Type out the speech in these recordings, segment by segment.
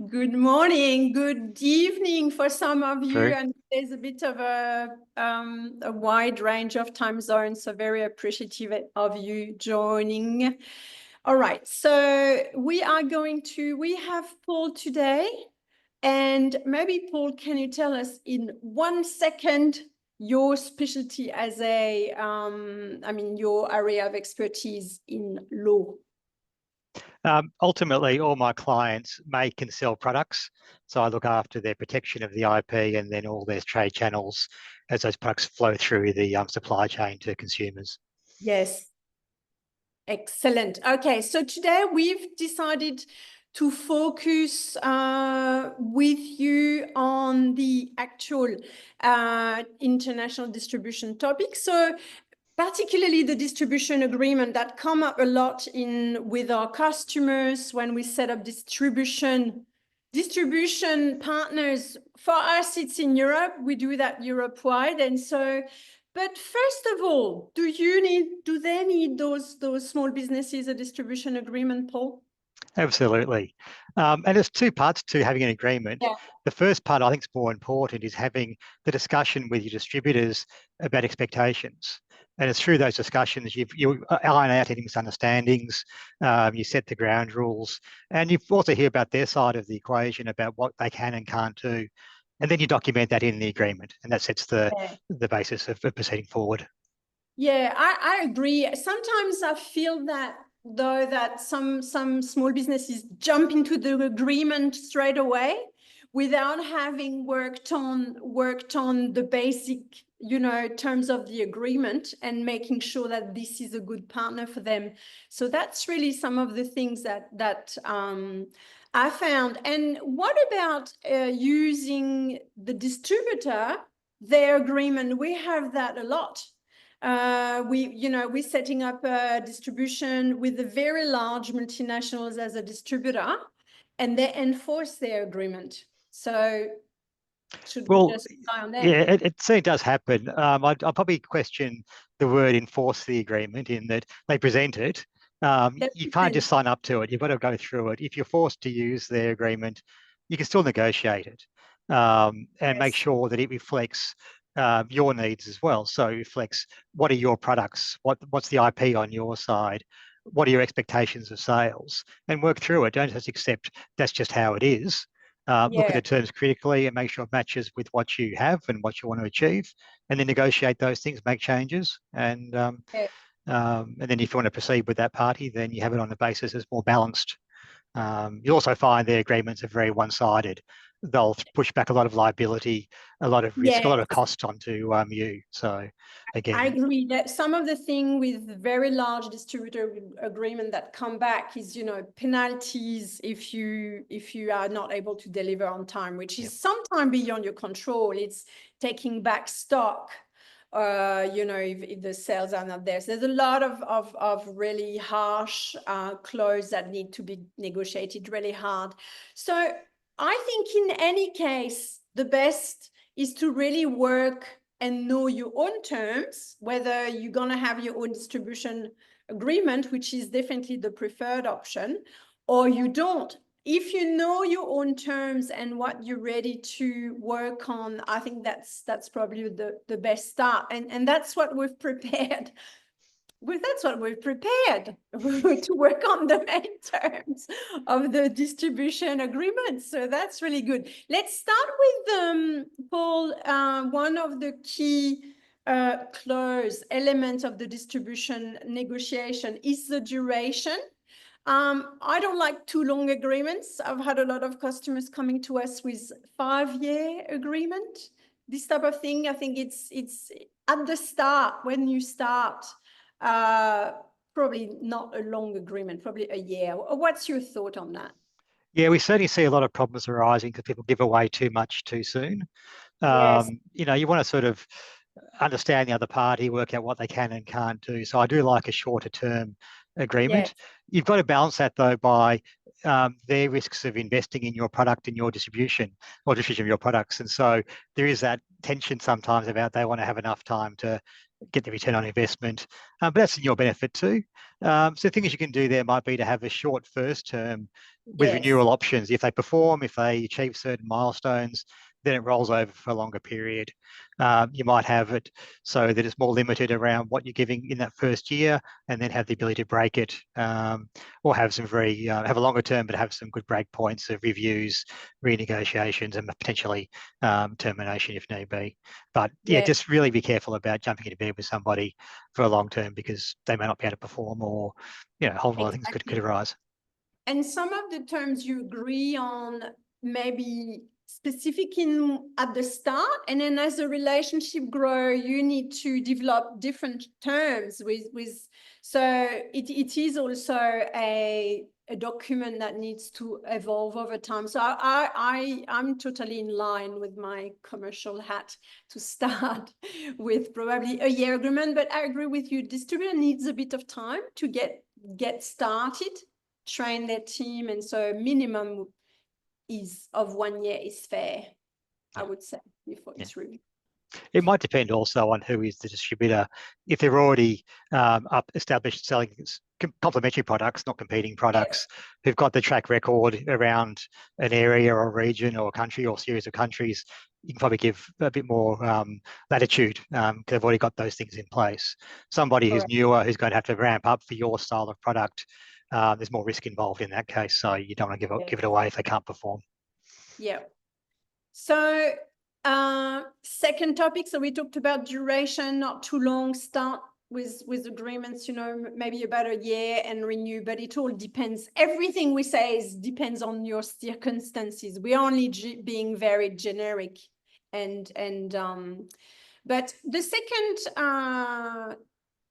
Good morning, good evening for some of you, True. and there's a bit of a wide range of time zones, so very appreciative of you joining. All right, so we have Paul today, and maybe Paul, can you tell us in 1 second your specialty as your area of expertise in law? Ultimately, all my clients make and sell products. So I look after their protection of the IP and then all their trade channels as those products flow through the supply chain to consumers. Yes. Excellent. Okay, so today we've decided to focus with you on the actual international distribution topic. So particularly the distribution agreement that come up a lot with our customers when we set up distribution partners. For us, it's in Europe. We do that Europe-wide. And so, but first of all, do they need those small businesses a distribution agreement, Paul? Absolutely. And there's two parts to having an agreement. Yeah. The first part I think is more important is having the discussion with your distributors about expectations. And it's through those discussions you iron out any misunderstandings, you set the ground rules, and you also hear about their side of the equation about what they can and can't do. And then you document that in the agreement, and that sets the basis of proceeding forward. Yeah, I agree. Sometimes I feel that though that some small businesses jump into the agreement straight away without having worked on the basic, terms of the agreement and making sure that this is a good partner for them. So that's really some of the things that I found. And what about using the distributor, their agreement? We have that a lot. We're setting up a distribution with the very large multinationals as a distributor, and they enforce their agreement. So should we just rely on them? Yeah, it certainly does happen. I'll probably question the word enforce the agreement in that they present it. You can't just sign up to it. You've got to go through it. If you're forced to use their agreement, you can still negotiate it and make sure that it reflects your needs as well. So it reflects what are your products, what's the IP on your side, what are your expectations of sales, and work through it. Don't just accept that's just how it is. Look at the terms critically and make sure it matches with what you have and what you want to achieve, and then negotiate those things, make changes, and then if you want to proceed with that party, then you have it on the basis it's more balanced. You'll also find their agreements are very one-sided. They'll push back a lot of liability, a lot of risk, a lot of cost onto you. So again, I agree that some of the thing with very large distributor agreement that come back is, penalties if you are not able to deliver on time, which is sometimes beyond your control. It's taking back stock, if the sales are not there. So there's a lot of really harsh clauses that need to be negotiated really hard. So I think in any case, the best is to really work and know your own terms, whether you're going to have your own distribution agreement, which is definitely the preferred option, or you don't. If you know your own terms and what you're ready to work on, I think that's probably the best start. And that's what we've prepared. That's what we've prepared to work on the main terms of the distribution agreement. So that's really good. Let's start with Paul. One of the key clause elements of the distribution negotiation is the duration. I don't like too long agreements. I've had a lot of customers coming to us with 5-year agreement. This type of thing, I think it's at the start when you start. Probably not a long agreement, probably a year. What's your thought on that? Yeah, we certainly see a lot of problems arising because people give away too much too soon. Yes. You want to sort of understand the other party, work out what they can and can't do. So I do like a shorter term agreement. Yes. You've got to balance that though by their risks of investing in your product and your distribution or distribution of your products. And so there is that tension sometimes about they want to have enough time to get the return on investment, but that's in your benefit too. So things you can do there might be to have a short first term with Yes, renewal options. If they perform, if they achieve certain milestones, then it rolls over for a longer period. You might have it so that it's more limited around what you're giving in that first year, and then have the ability to break it, or have some have a longer term, but have some good break points of reviews, renegotiations, and potentially termination if need be. But yeah, yeah, just really be careful about jumping into bed with somebody for a long term, because they may not be able to perform, or a whole lot of things could exactly. arise. And some of the terms you agree on maybe specific at the start, and then as the relationship grow, you need to develop different terms with so it is also a document that needs to evolve over time. So I'm totally in line with my commercial hat to start with probably a year agreement, but I agree with you, distributor needs a bit of time to get started, train their team, and so minimum of 1 year is fair, I Yeah. would say, before Yeah. it's reviewed. It might depend also on who is the distributor. If they're already established selling complementary products, not competing products, who've got the track record around an area or region or country or series of countries, you can probably give a bit more latitude, because they've already got those things in place. Somebody who's Correct. newer, who's going to have to ramp up for your style of product, there's more risk involved in that case. So you don't want to give it away if they can't perform. Yeah. So second topic, so we talked about duration, not too long, start with agreements, maybe about a year and renew, but it all depends. Everything we say depends on your circumstances. We're only being very generic, and but the second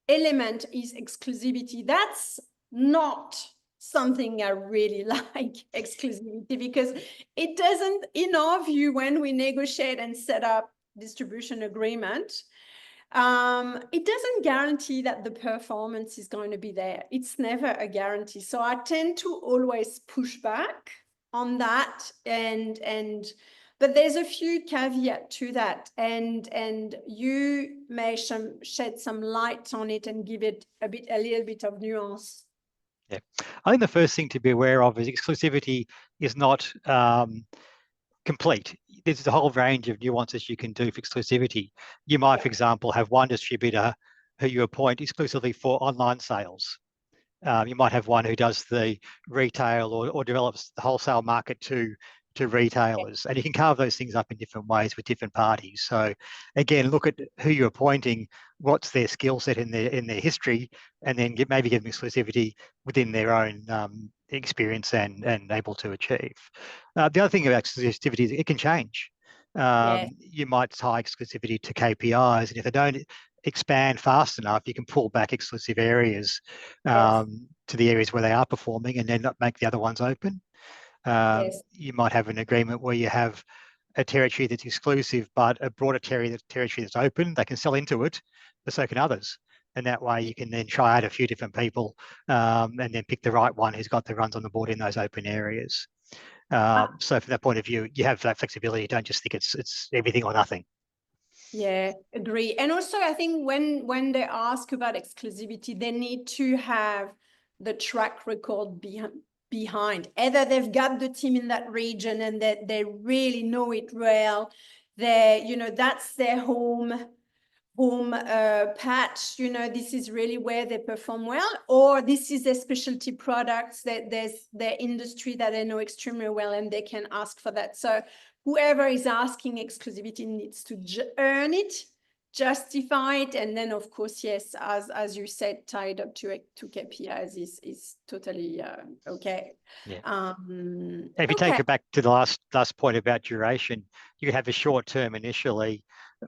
element is exclusivity. That's not something I really like, exclusivity, because it doesn't, in our view, when we negotiate and set up distribution agreement, it doesn't guarantee that the performance is going to be there. It's never a guarantee. So I tend to always push back on that, but there's a few caveats to that, and you may shed some light on it and give it a little bit of nuance. Yeah, I think the first thing to be aware of is exclusivity is not complete. There's a whole range of nuances you can do for exclusivity. You might, for example, have one distributor who you appoint exclusively for online sales. You might have one who does the retail or develops the wholesale market to retailers, and you can carve those things up in different ways with different parties. So again, look at who you're appointing, what's their skill set in their history, and then maybe give them exclusivity within their own experience and able to achieve. The other thing about exclusivity is it can change. Yes, You might tie exclusivity to KPIs, and if they don't expand fast enough, you can pull back exclusive areas yes, to the areas where they are performing, and then not make the other ones open. yes. You might have an agreement where you have a territory that's exclusive, but a broader territory that's open. They can sell into it, but so can others. And that way you can then try out a few different people, and then pick the right one who's got the runs on the board in those open areas. So from that point of view, you have that flexibility. Don't just think it's everything or nothing. Yeah, agree. And also, I think when they ask about exclusivity, they need to have the track record behind. Either they've got the team in that region and that they really know it well. That's their home patch. This is really where they perform well, or this is their specialty products, that there's their industry that they know extremely well, and they can ask for that. So whoever is asking exclusivity needs to earn it, justify it, and then of course, yes, as you said, tied up to KPIs is totally okay. Yeah. If you take it back to the last point about duration, you could have a short term initially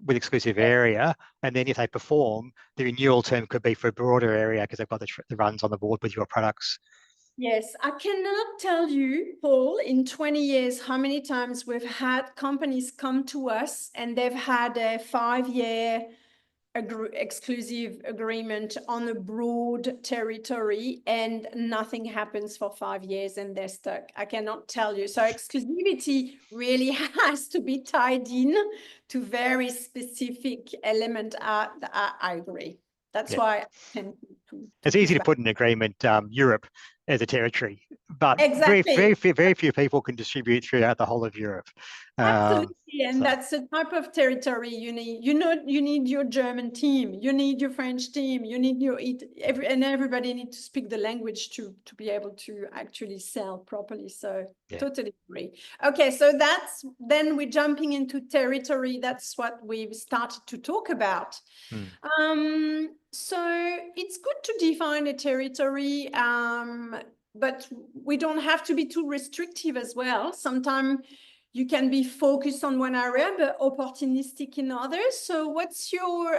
with exclusive area, and then if they perform, the renewal term could be for a broader area because they've got the runs on the board with your products. Yes, I cannot tell you, Paul, in 20 years, how many times we've had companies come to us and they've had a 5-year exclusive agreement on a broad territory and nothing happens for 5 years and they're stuck. I cannot tell you. So exclusivity really has to be tied in to very specific element. I agree. That's why I tend to it's push easy to back. put in agreement Europe as a territory, but Exactly. very few people can distribute throughout the whole of Europe. Absolutely, and So, that's the type of territory you need. You need your German team, you need your French team, you need and everybody needs to speak the language to be able to actually sell properly. So totally agree. Okay, so then we're jumping into territory. That's what we've started to talk about. So it's good to define a territory, but we don't have to be too restrictive as well. Sometimes you can be focused on one area, but opportunistic in others. So what's your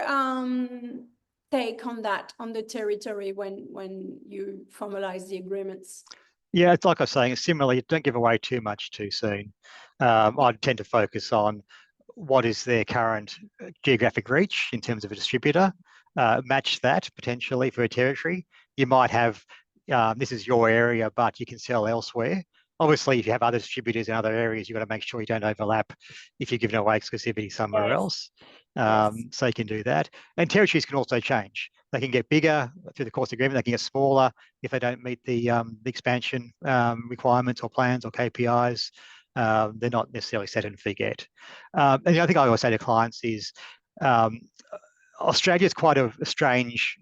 take on that, on the territory when you formalize the agreements? yeah, it's like I was saying, similarly, don't give away too much too soon. I'd tend to focus on what is their current geographic reach in terms of a distributor, match that potentially for a territory. You might have, this is your area, but you can sell elsewhere. Obviously, if you have other distributors in other areas, you've got to make sure you don't overlap if you're giving away exclusivity somewhere else. Yes. So you can do that. And territories can also change. They can get bigger through the course of the agreement. They can get smaller if they don't meet the expansion requirements or plans or KPIs. They're not necessarily set and forget. And the other thing I always say to clients is Australia is quite a strange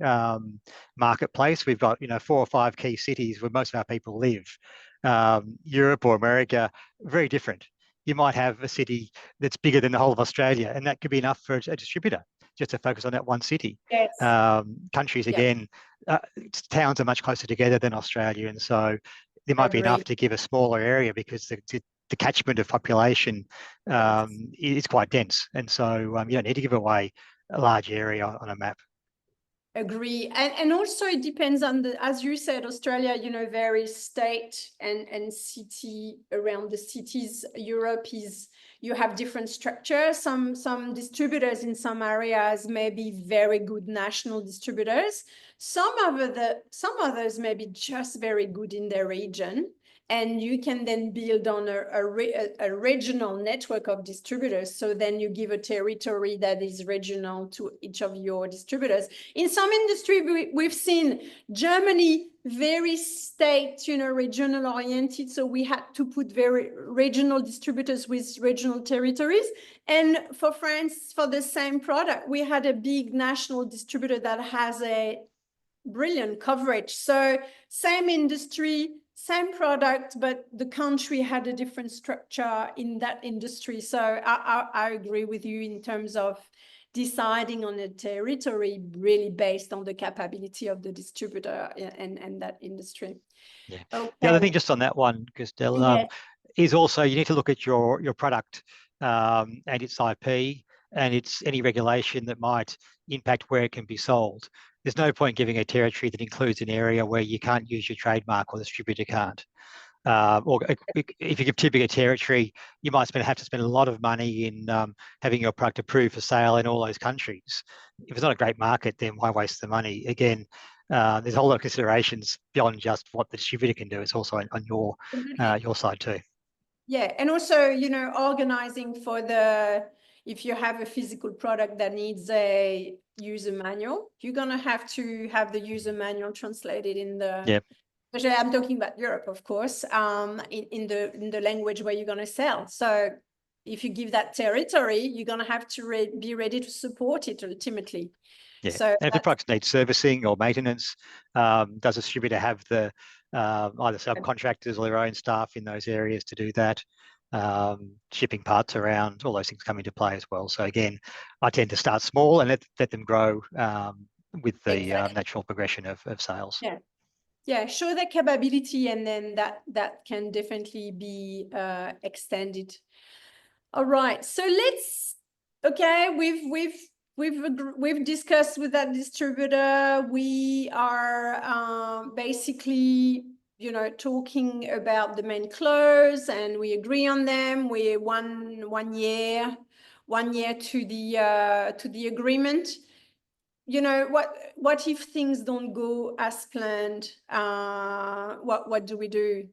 marketplace. We've got 4 or 5 key cities where most of our people live. Europe or America, very different. You might have a city that's bigger than the whole of Australia, and that could be enough for a distributor just to focus on that one city. Yes. Countries, again, towns are much closer together than Australia, and so there might be enough to give a smaller area because the catchment of population is quite dense, and so you don't need to give away a large area on a map. Agree. And also it depends on as you said, Australia, varies state and city around the cities. Europe you have different structures. Some distributors in some areas may be very good national distributors. Some others may be just very good in their region. And you can then build on a regional network of distributors. So then you give a territory that is regional to each of your distributors. In some industry, we've seen Germany very state, regional oriented. So we had to put very regional distributors with regional territories. And for France, for the same product, we had a big national distributor that has a brilliant coverage. So same industry, same product, but the country had a different structure in that industry. So I agree with you in terms of deciding on a territory really based on the capability of the distributor and that industry. Yeah. Okay. The other thing just on that one, Christelle, is also you need to look at your product and its IP and its any regulation that might impact where it can be sold. There's no point giving a territory that includes an area where you can't use your trademark or the distributor can't. Or if you give too big a territory, you might have to spend a lot of money in having your product approved for sale in all those countries. If it's not a great market, then why waste the money? Again, there's a whole lot of considerations beyond just what the distributor can do. It's also on your side too. Yeah, and also, organizing if you have a physical product that needs a user manual, you're gonna have to have the user manual translated in the. Yep. Especially, I'm talking about Europe, of course, in the language where you're gonna sell. So if you give that territory, you're gonna have to be ready to support it ultimately. Yeah, So and if the products need servicing or maintenance, does a distributor have the either subcontractors or their own staff in those areas to do that? Shipping parts around, all those things come into play as well. So again, I tend to start small and let them grow with the natural progression of sales. Yeah, show the capability, and then that can definitely be extended. All right, so we've discussed with that distributor. We are basically talking about the main clause, and we agree on them. We're one year to the agreement. you know, what if things don't go as planned? What do we do?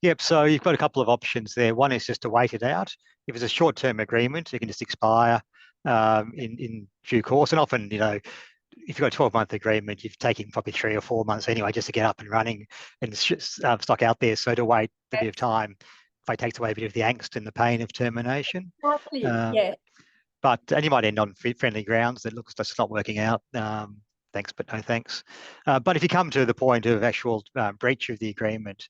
Yep, so you've got a couple of options there. One is just to wait it out. If it's a short-term agreement, it can just expire in due course. And often, you know, if you've got a 12-month agreement, you're taking probably 3 or 4 months anyway just to get up and running and stock out there. So to wait a bit of time, if it takes away a bit of the angst and the pain of termination. Exactly. Um, Yeah. and you might end on friendly grounds that looks like it's not working out. Thanks, but no thanks. But if you come to the point of actual breach of the agreement,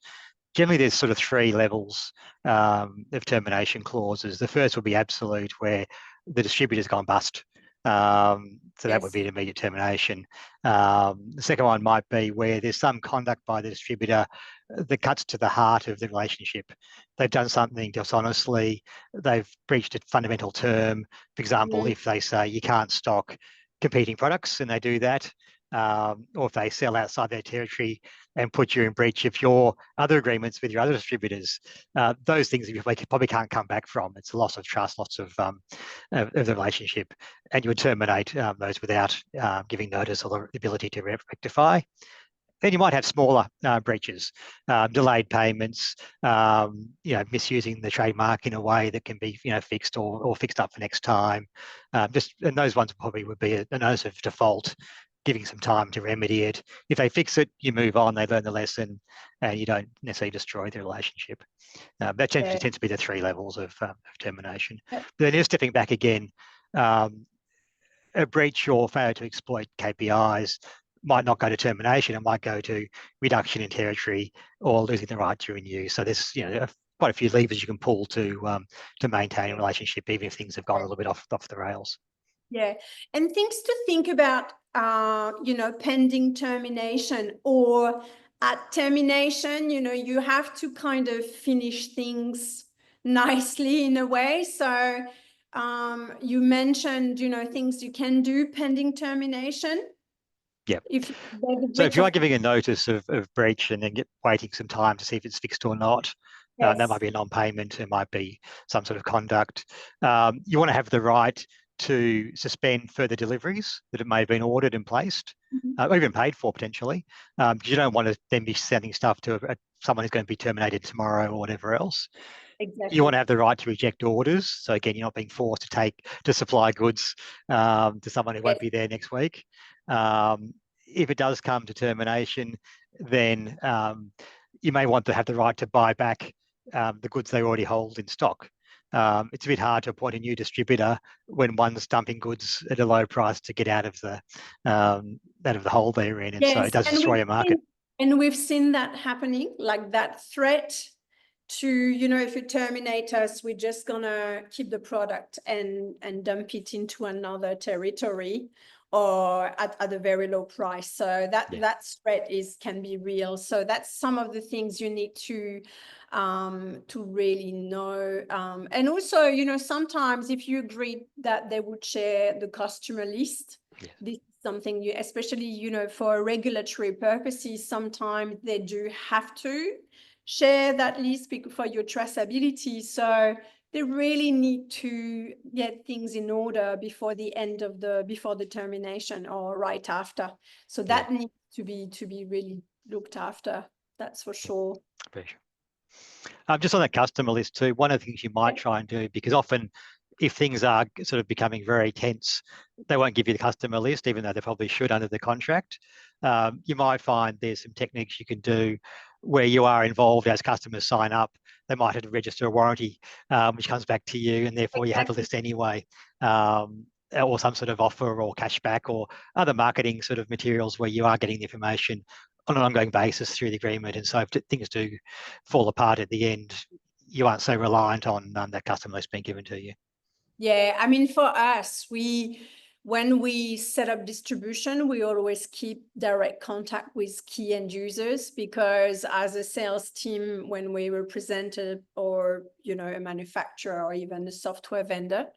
generally there's sort of 3 levels of termination clauses. The first will be absolute, where the distributor's gone bust. So that would be an immediate termination. The second one might be where there's some conduct by the distributor that cuts to the heart of the relationship. They've done something dishonestly. They've breached a fundamental term. For example, if they say you can't stock competing products and they do that, or if they sell outside their territory and put you in breach of your other agreements with your other distributors, those things you probably can't come back from. It's a loss of trust, lots of the relationship, and you would terminate those without giving notice or the ability to rectify. Then you might have smaller breaches, delayed payments, misusing the trademark in a way that can be, fixed or fixed up for next time. And those ones probably would be a notice of default, giving some time to remedy it. If they fix it, you move on, they learn the lesson, and you don't necessarily destroy the relationship. That tends to be the 3 levels of termination. But then just stepping back again, a breach or failure to exploit KPIs might not go to termination. It might go to reduction in territory or losing the right to renew. So there's quite a few levers you can pull to maintain a relationship, even if things have gone a little bit off the rails. Yeah, and things to think about, pending termination, or at termination, you have to kind of finish things nicely in a way. So you mentioned, things you can do pending termination. Yeah. So if you are giving a notice of breach and then waiting some time to see if it's fixed or not, that might be a non-payment. It might be some sort of conduct. You want to have the right to suspend further deliveries that may have been ordered and placed, or even paid for potentially. You don't want to then be sending stuff to someone who's going to be terminated tomorrow or whatever else. Exactly. You want to have the right to reject orders. So again, you're not being forced to supply goods to someone who won't be there next week. If it does come to termination, then you may want to have the right to buy back the goods they already hold in stock. It's a bit hard to appoint a new distributor when one's dumping goods at a low price to get out of the hole they're in, and so it does destroy your market. And we've seen that happening, like that threat to, if you terminate us, we're just gonna keep the product and dump it into another territory or at a very low price. So that threat can be real. So that's some of the things you need to really know. And also, sometimes if you agreed that they would share the customer list, this is something especially, for regulatory purposes, sometimes they do have to share that list for your traceability. So they really need to get things in order before the end of before the termination or right after. So that needs to be really looked after. That's for sure. For sure. Just on that customer list too, one of the things you might try and do, because often if things are sort of becoming very tense, they won't give you the customer list, even though they probably should under the contract. You might find there's some techniques you can do where you are involved as customers sign up. They might have to register a warranty, which comes back to you, and therefore you have a list anyway, or some sort of offer or cashback or other marketing sort of materials where you are getting the information on an ongoing basis through the agreement. And so if things do fall apart at the end, you aren't so reliant on that customer list being given to you. Yeah, I mean, for us, when we set up distribution, we always keep direct contact with key end users, because as a sales team, when we represent a manufacturer or even a software vendor,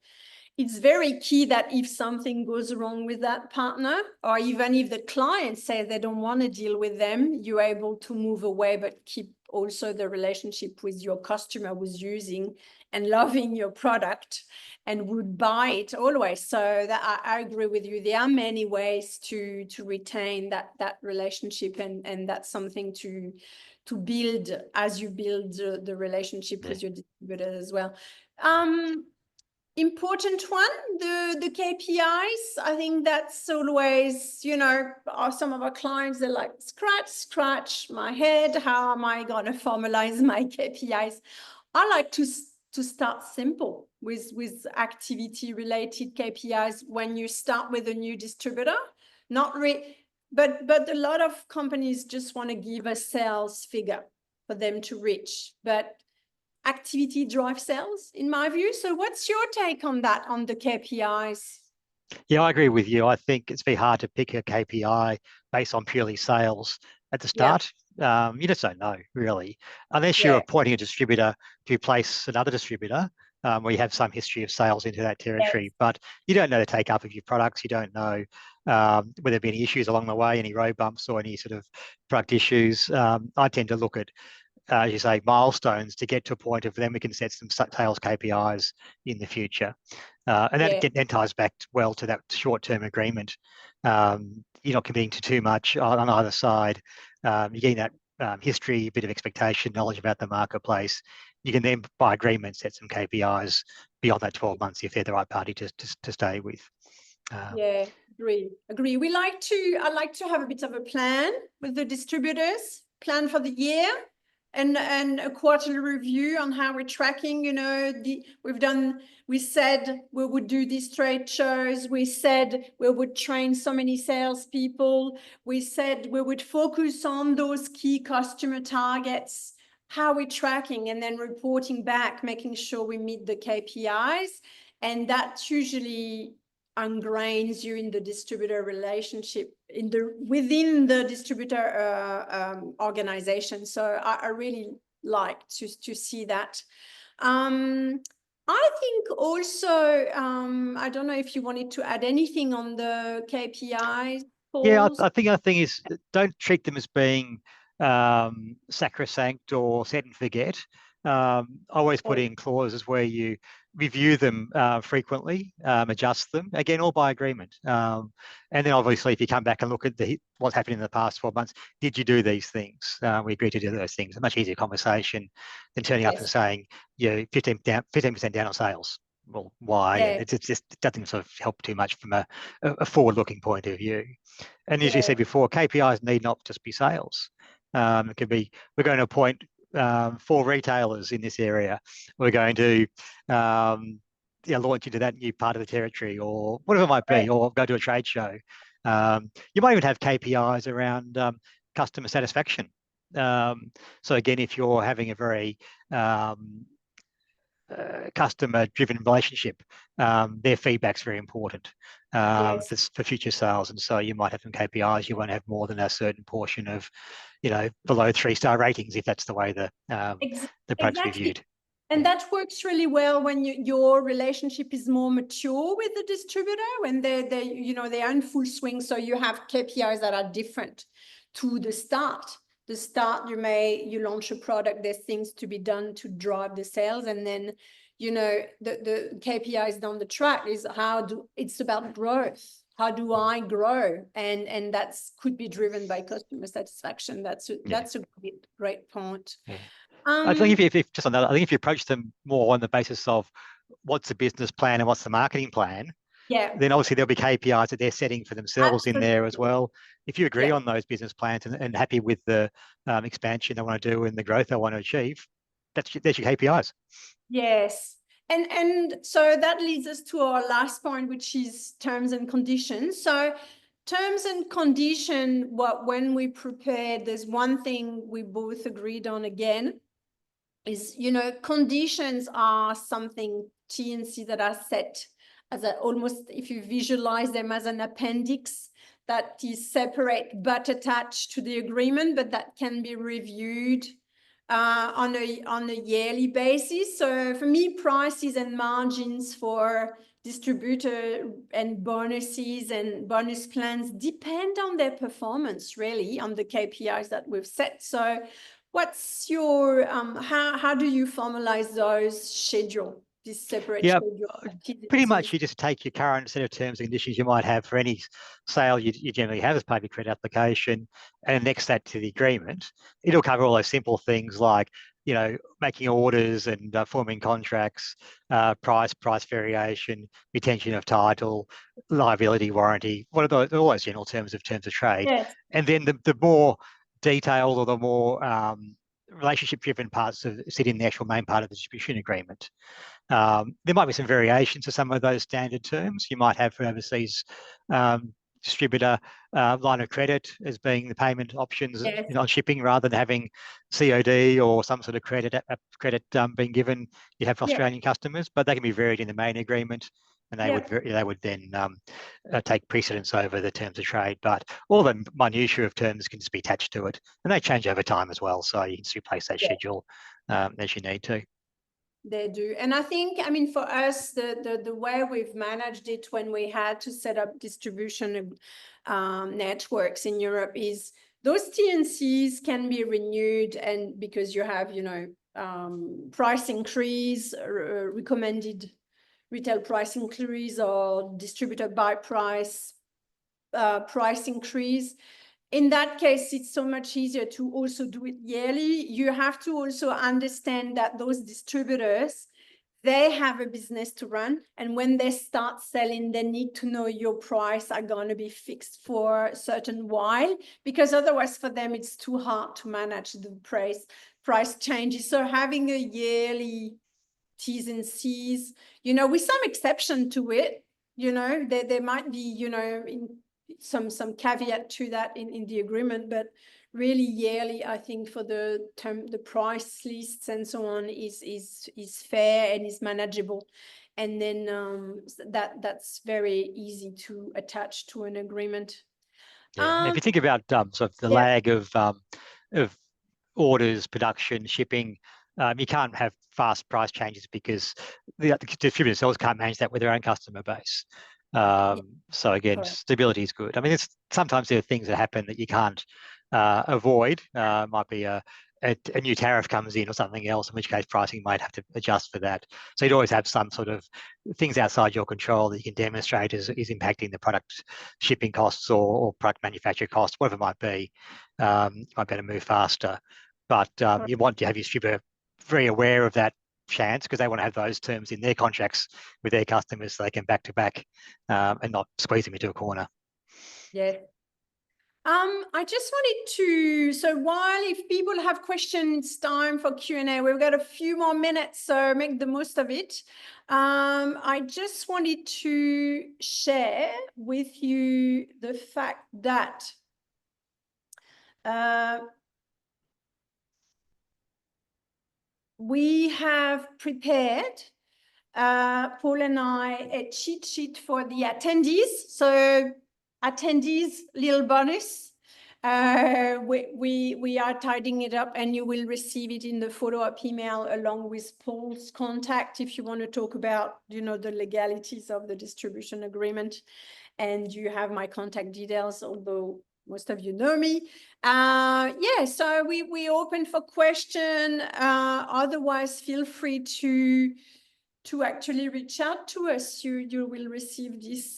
it's very key that if something goes wrong with that partner, or even if the client says they don't want to deal with them, you're able to move away but keep also the relationship with your customer who's using and loving your product and would buy it always. So that I agree with you. There are many ways to retain that relationship, and that's something to build as you build the relationship with your distributor as well. Important one, the KPIs. I think that's always, some of our clients, they're like, scratch my head. How am I going to formalize my KPIs? I like to start simple with activity related KPIs when you start with a new distributor. But a lot of companies just want to give a sales figure for them to reach, but activity drive sales, in my view. So what's your take on that, on the KPIs? Yeah, I agree with you. I think it's very hard to pick a KPI based on purely sales at the start. You just don't know, really, unless you're appointing a distributor to replace another distributor, where you have some history of sales into that territory. But you don't know the take-up of your products. You don't know whether there have been any issues along the way, any road bumps or any sort of product issues. I tend to look at, as you say, milestones to get to a point of then we can set some sales KPIs in the future. And that then ties back well to that short-term agreement. You're not committing to too much on either side. You're getting that history, a bit of expectation, knowledge about the marketplace. You can then, by agreement, set some KPIs beyond that 12 months if they're the right party to stay with. Agree. I like to have a bit of a plan with the distributors, plan for the year, and a quarterly review on how we're tracking. We said we would do these trade shows. We said we would train so many salespeople. We said we would focus on those key customer targets, how we're tracking, and then reporting back, making sure we meet the KPIs. And that usually ingrains you in the distributor relationship within the distributor organization. So I really like to see that. I think also, I don't know if you wanted to add anything on the KPIs. Yeah, I think the thing is, don't treat them as being sacrosanct or set and forget. I always put in clauses where you review them frequently, adjust them, again, all by agreement. And then obviously, if you come back and look at what's happened in the past 12 months, did you do these things? We agreed to do those things. A much easier conversation than turning up and saying, 15% down on sales. Well, why? And it doesn't sort of help too much from a forward-looking point of view. And as you said before, KPIs need not just be sales. It could be, we're going to appoint 4 retailers in this area. We're going to launch into that new part of the territory, or whatever it might be, or go to a trade show. You might even have KPIs around customer satisfaction. So again, if you're having a very customer-driven relationship, their feedback's very important for future sales, and so you might have some KPIs. You won't have more than a certain portion of, below 3-star ratings if that's the way the product's reviewed. And that works really well when your relationship is more mature with the distributor, when they're in full swing. So you have KPIs that are different to the start. The start, you launch a product, there's things to be done to drive the sales, and then the KPIs down the track is it's about growth. How do I grow? And that's could be driven by customer satisfaction. That's a great point. I think if just on that, I think if you approach them more on the basis of what's the business plan and what's the marketing plan, then obviously there'll be KPIs that they're setting for themselves in there as well. If you agree on those business plans and happy with the expansion they want to do and the growth they want to achieve, that's your KPIs. Yes. And so that leads us to our last point, which is terms and conditions. So terms and condition, when we prepared, there's one thing we both agreed on again, is, conditions are something T&C that are set as almost, if you visualize them as an appendix that is separate but attached to the agreement, but that can be reviewed on a yearly basis. So for me, prices and margins for distributor and bonuses and bonus plans depend on their performance, really, on the KPIs that we've set. So What's your how do you formalize those schedule, this separate Yeah, schedule? pretty much you just take your current set of terms and conditions you might have for any sale you generally have as part of your credit application and annex that to the agreement. It'll cover all those simple things like, making orders and forming contracts, price variation, retention of title, liability, warranty, what are all those general terms of trade. Yes. And then the more detailed or the more relationship-driven parts sit in the actual main part of the distribution agreement. There might be some variations to some of those standard terms. You might have for overseas distributor line of credit as being the payment options on shipping rather than having COD or some sort of credit being given. You have for Australian customers, but they can be varied in the main agreement, and they would then take precedence over the terms of trade. But all the minutiae of terms can just be attached to it, and they change over time as well. So you can just replace that schedule as you need to. They do. And I think, I mean, for us, the way we've managed it when we had to set up distribution networks in Europe is those T&Cs can be renewed, and because you have, price increase, recommended retail price increase or distributor buy price increase. In that case, it's so much easier to also do it yearly. You have to also understand that those distributors, they have a business to run. And when they start selling, they need to know your price are going to be fixed for a certain while, because otherwise for them, it's too hard to manage the price changes. So having a yearly T's and C's, with some exception to it, there might be, some caveat to that in the agreement, but really yearly, I think for the price lists and so on is fair and is manageable. And then that's very easy to attach to an agreement. Yeah, if you think about sort of the lag of orders, production, shipping, you can't have fast price changes because the distributor themselves can't manage that with their own customer base. So again, stability is good. I mean, sometimes there are things that happen that you can't avoid. Might be a new tariff comes in or something else, in which case pricing might have to adjust for that. So you'd always have some sort of things outside your control that you can demonstrate is impacting the product shipping costs or product manufacture costs, whatever it might be. You might better move faster. But you want to have your distributor very aware of that chance, because they want to have those terms in their contracts with their customers so they can back to back and not squeeze them into a corner. Yeah. I just wanted to, so while if people have questions, time for Q&A, we've got a few more minutes, so make the most of it. I just wanted to share with you the fact that we have prepared, Paul and I, a cheat sheet for the attendees. So attendees, little bonus. We are tidying it up, and you will receive it in the follow-up email along with Paul's contact if you want to talk about, the legalities of the distribution agreement. And you have my contact details, although most of you know me. So we open for question. Otherwise, feel free to actually reach out to us. You will receive this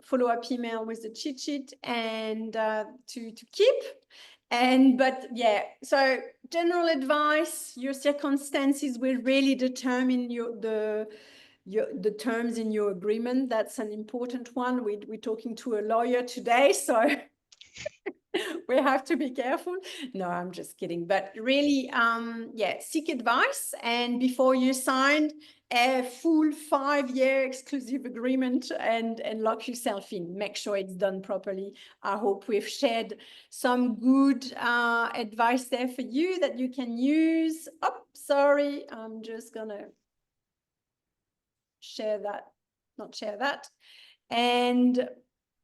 follow-up email with the cheat sheet and to keep. So general advice, your circumstances will really determine the terms in your agreement. That's an important one. We're talking to a lawyer today, so we have to be careful. No, I'm just kidding. But really, seek advice. And before you sign a full 5-year exclusive agreement and lock yourself in, make sure it's done properly. I hope we've shared some good advice there for you that you can use. Oh, sorry. I'm just going to not share that. And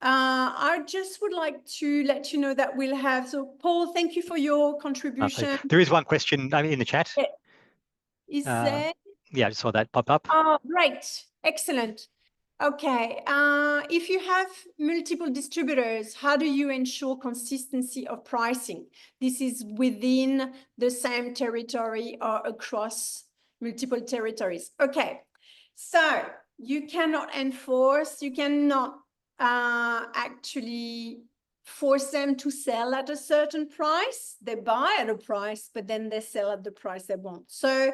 I just would like to let you know that we'll have, so Paul, thank you for your contribution. There is one question in the chat. Is there? Yeah, I just saw that pop up. Oh, great. Excellent. Okay, if you have multiple distributors, how do you ensure consistency of pricing? This is within the same territory or across multiple territories. Okay, so you cannot actually force them to sell at a certain price. They buy at a price, but then they sell at the price they want. So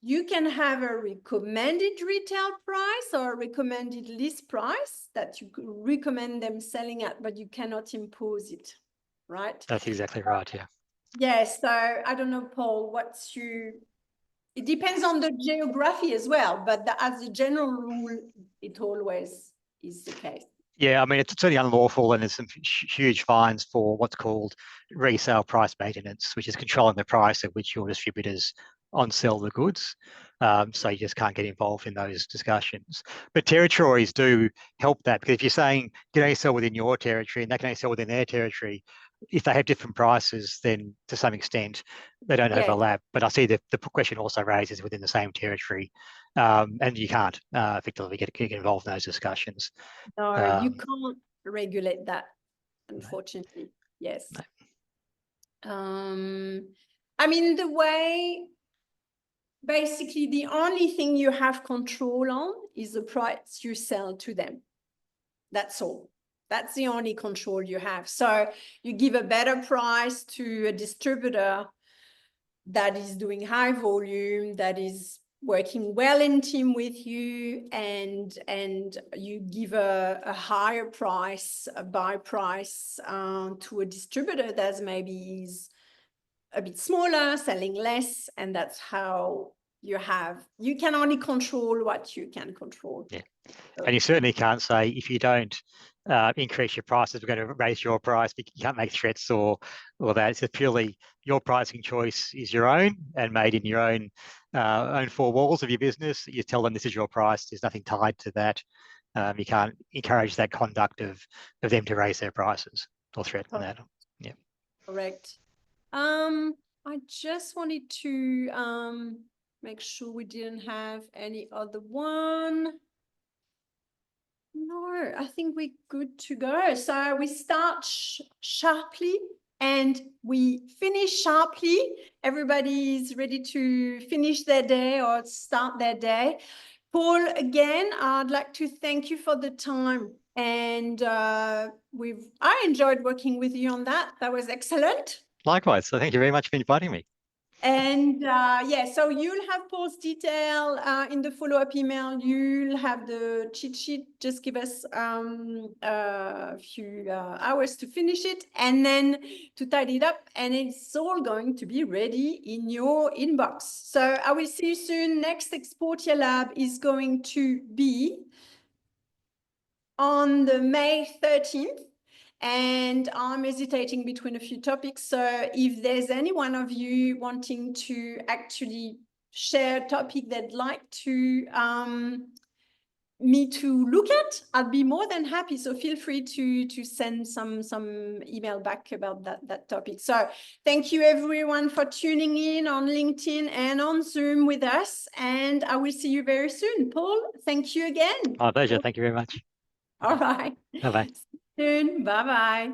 you can have a recommended retail price or a recommended list price that you could recommend them selling at, but you cannot impose it, right? That's exactly right, yeah. Yes, so I don't know, Paul, it depends on the geography as well, but as a general rule, it always is the case. Yeah, I mean, it's certainly unlawful, and there's some huge fines for what's called resale price maintenance, which is controlling the price at which your distributors on-sell the goods. So you just can't get involved in those discussions. But territories do help that, because if you're saying you can only sell within your territory and they can only sell within their territory, if they have different prices, then to some extent they don't overlap. But I see the question also raises within the same territory, and you can't effectively get involved in those discussions. No, you can't regulate that, unfortunately. Yes. No. I mean, basically the only thing you have control on is the price you sell to them. That's all. That's the only control you have. So you give a better price to a distributor that is doing high volume, that is working well in team with you, and you give a higher price, a buy price to a distributor that maybe is a bit smaller, selling less, and that's how you can only control what you can control. Yeah. And you certainly can't say, if you don't increase your prices, we're going to raise your price. You can't make threats or that. It's purely your pricing choice is your own and made in your own four walls of your business. You tell them this is your price. There's nothing tied to that. You can't encourage that conduct of them to raise their prices or threaten that. Yeah. Correct. I just wanted to make sure we didn't have any other one. No, I think we're good to go. So we start sharply and we finish sharply. Everybody is ready to finish their day or start their day. Paul, again, I'd like to thank you for the time. And I enjoyed working with you on that. That was excellent. Likewise. So thank you very much for inviting me. And yeah, so you'll have Paul's detail in the follow-up email. You'll have the cheat sheet. Just give us a few hours to finish it and then to tidy it up. And it's all going to be ready in your inbox. So I will see you soon. Next Exportia Lab is going to be on the May 13th. And I'm hesitating between a few topics. So if there's any one of you wanting to actually share a topic they'd like to me to look at, I'd be more than happy. So feel free to send some email back about that topic. So thank you everyone for tuning in on LinkedIn and on Zoom with us. And I will see you very soon. Paul, thank you again. My pleasure. Thank you very much. All right. Bye-bye. See you soon. Bye-bye.